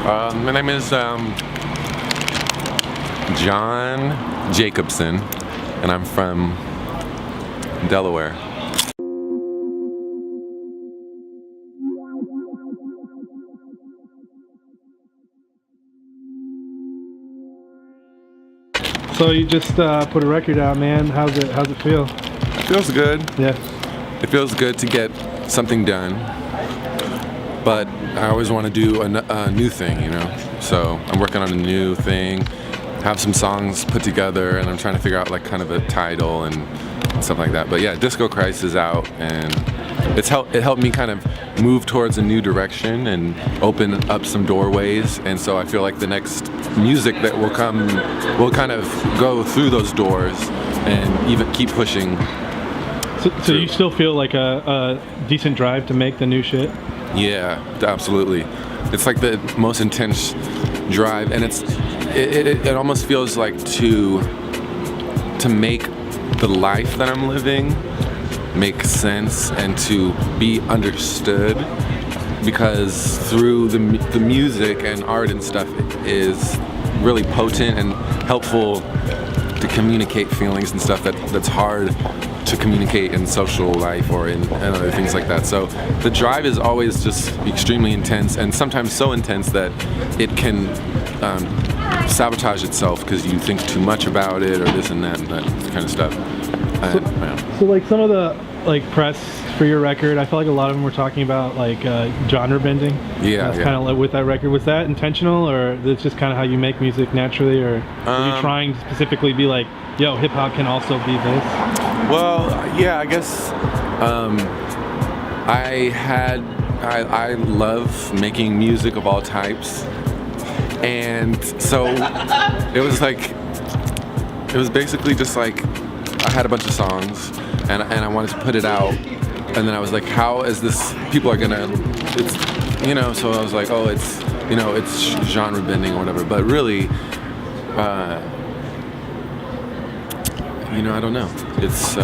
My name is John Jacobson, and I'm from Delaware. So you just put a record out, man. How's it feel? It feels good. Yeah. It feels good to get something done, but I always want to do a new thing, you know? So I'm working on a new thing, have some songs put together, and I'm trying to figure out like kind of a title and stuff like that. But yeah, Disco Christ is out, and it helped me kind of move towards a new direction and open up some doorways. And so I feel like the next music that will come will kind of go through those doors and even keep pushing. So you still feel like a decent drive to make the new shit? Yeah, absolutely. It's like the most intense drive, and it almost feels like to make the life that I'm living make sense and to be understood, because through the music and art and stuff is really potent and helpful to communicate feelings and stuff that's hard to communicate in social life or in other things like that. So the drive is always just extremely intense, and sometimes so intense that it can sabotage itself because you think too much about it or this and that kind of stuff. So like some of the like press for your record, I felt like a lot of them were talking about like genre bending. Yeah, that's kind of like with that record. Was that intentional, or that's just kind of how you make music naturally, or are you trying to specifically be like, yo, hip hop can also be this? Well, yeah, I guess I love making music of all types, and so it was basically just like I had a bunch of songs and I wanted to put it out, and then I was like, how is this, people are gonna, it's, you know, so I was like, oh, it's, you know, it's genre bending or whatever, but really, you know, I don't know. It's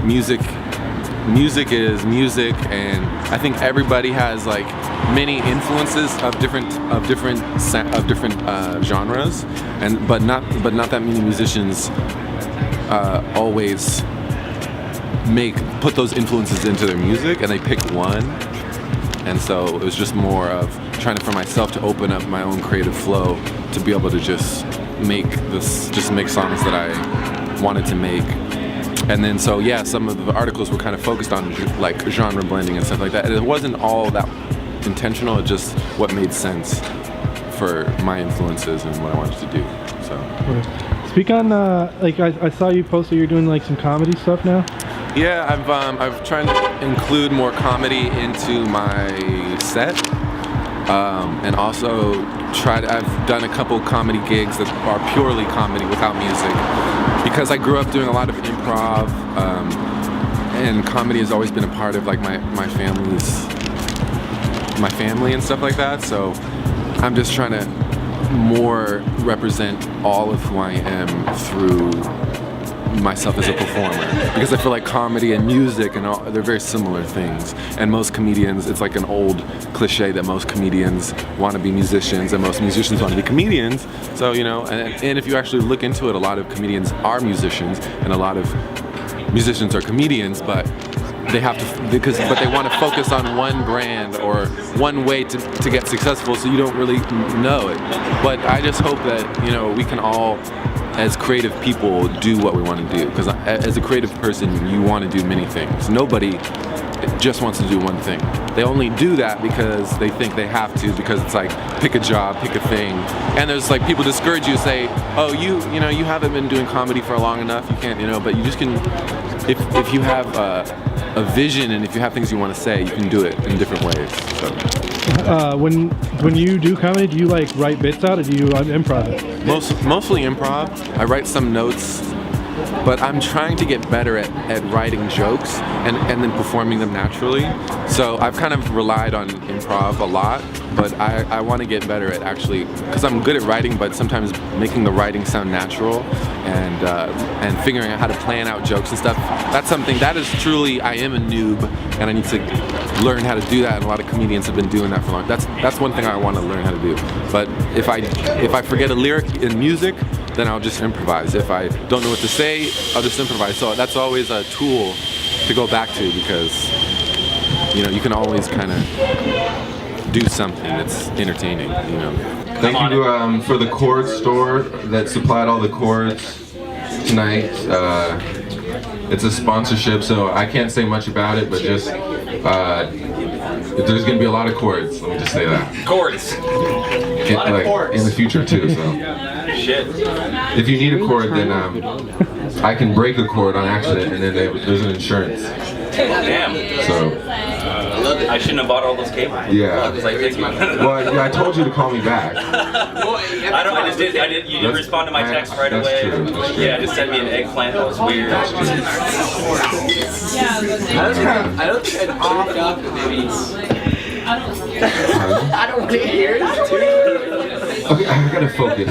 music is music, and I think everybody has like many influences of different genres, and but not that many musicians always put those influences into their music, and they pick one. And so it was just more of trying for myself to open up my own creative flow to be able to just make songs that I wanted to make. And then so yeah, some of the articles were kind of focused on like genre blending and stuff like that. And it wasn't all that intentional, it just what made sense for my influences and what I wanted to do. So speak on like I saw you post that you're doing like some comedy stuff now. Yeah, I've tried to include more comedy into my set, and also I've done a couple comedy gigs that are purely comedy without music, because I grew up doing a lot of improv, and comedy has always been a part of like my family and stuff like that. So I'm just trying to more represent all of who I am through myself as a performer, because I feel like comedy and music and all, they're very similar things, and most comedians, it's like an old cliche that most comedians want to be musicians and most musicians want to be comedians. So you know, and if you actually look into it, a lot of comedians are musicians and a lot of musicians are comedians, but they have to, but they want to focus on one brand or one way to get successful, so you don't really know it. But I just hope that, you know, we can all, as creative people, do what we want to do, because as a creative person, you want to do many things. Nobody just wants to do one thing. They only do that because they think they have to, because it's like, pick a job, pick a thing. And there's like, people discourage you, say, oh, you know, you haven't been doing comedy for long enough, you can't, you know, but you just can, if you have a vision and if you have things you want to say, you can do it in different ways. So. When you do comedy, do you like write bits out, or do you improv it? Mostly improv. I write some notes but I'm trying to get better at writing jokes and then performing them naturally. So I've kind of relied on improv a lot, but I want to get better at actually, because I'm good at writing, but sometimes making the writing sound natural and figuring out how to plan out jokes and stuff. That's something that is truly, I am a noob, and I need to learn how to do that. And a lot of comedians have been doing that for long. That's one thing I want to learn how to do. But if I forget a lyric in music, then I'll just improvise. If I don't know what to say, I'll just improvise. So that's always a tool to go back to, because you can always kind of do something that's entertaining. Thank you for the chord store that supplied all the chords tonight. It's a sponsorship, so I can't say much about it, but just there's going to be a lot of chords. Let me just say that. Chords. In the future too. So. Shit. If you need a chord, then I can break a chord on accident, and then there's an insurance. Damn. So. I shouldn't have bought all those cables. Yeah. Well, I told you to call me back. I just did. You didn't respond to my text right away. True. Yeah, just sent me an eggplant. That was weird. That's true. I don't think I'd opt up maybe. I don't want to hear it. Okay, I gotta focus.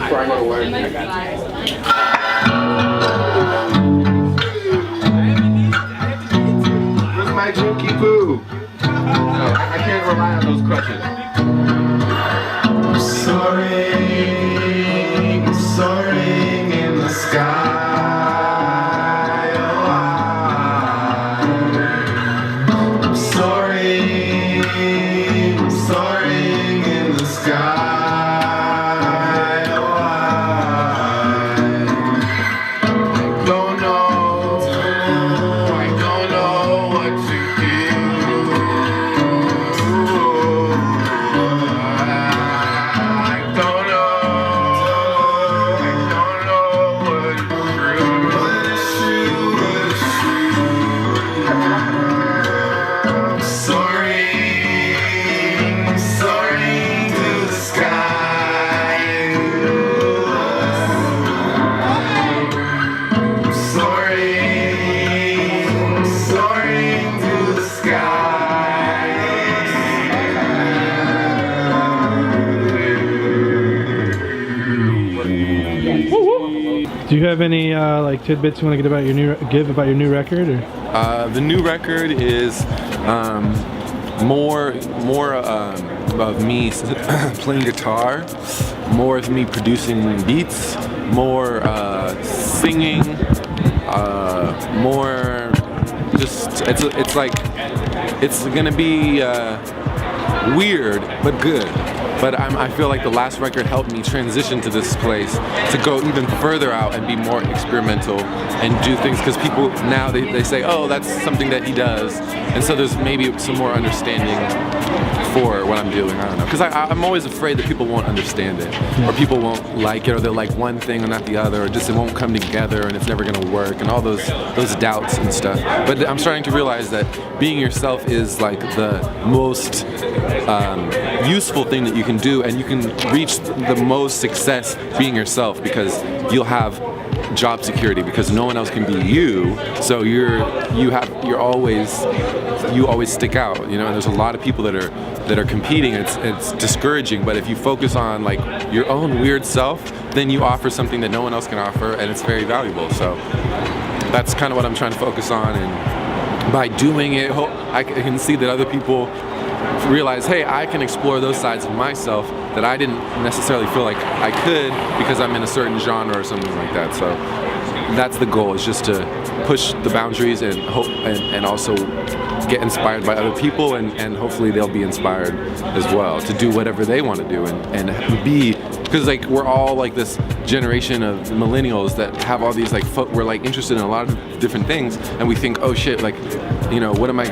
Before I go to work, I got you. Where's my junkie poo? No, I can't rely on those crutches. Soaring in the sky. Soaring in the sky. Do you have any like tidbits you want to give about your new record? Or? The new record is more of me playing guitar, more of me producing beats, more singing, more just it's gonna be weird but good. But I feel like the last record helped me transition to this place to go even further out and be more experimental and do things, because people now they say, oh, that's something that he does, and so there's maybe some more understanding for what I'm doing. I don't know, because I'm always afraid that people won't understand it, or people won't like it, or they'll like one thing and not the other, or just it won't come together and it's never gonna work, and all those doubts and stuff. But I'm starting to realize that being yourself is like the most useful thing that you can do, and you can reach the most success being yourself, because you'll have job security, because no one else can be you, so you always stick out, and there's a lot of people that are competing. It's discouraging, but if you focus on like your own weird self, then you offer something that no one else can offer, and it's very valuable. So that's kind of what I'm trying to focus on, and by doing it, I can see that other people realize, hey, I can explore those sides of myself that I didn't necessarily feel like I could because I'm in a certain genre or something like that. So that's the goal, is just to push the boundaries and hope and also get inspired by other people, and hopefully they'll be inspired as well to do whatever they want to do and be, because like we're all like this generation of millennials that have all these we're like interested in a lot of different things, and we think, oh shit, like what am I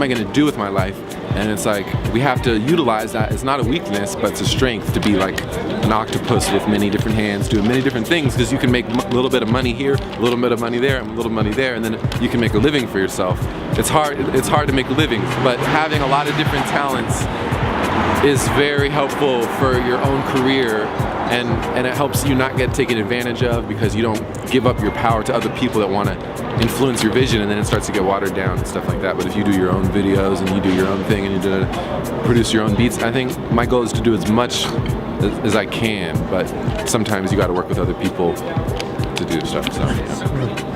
gonna do with my life? And it's like we have to utilize that. It's not a weakness, but it's a strength to be like an octopus with many different hands doing many different things, because you can make a little bit of money here, a little bit of money there, and a little money there, and then you can make a living for yourself. It's hard to make a living, but having a lot of different talents is very helpful for your own career, and it helps you not get taken advantage of because you don't give up your power to other people that want to influence your vision, and then it starts to get watered down and stuff like that. But if you do your own videos and you do your own thing and you produce your own beats, I think my goal is to do as much as I can, but sometimes you got to work with other people to do stuff. So. Yeah.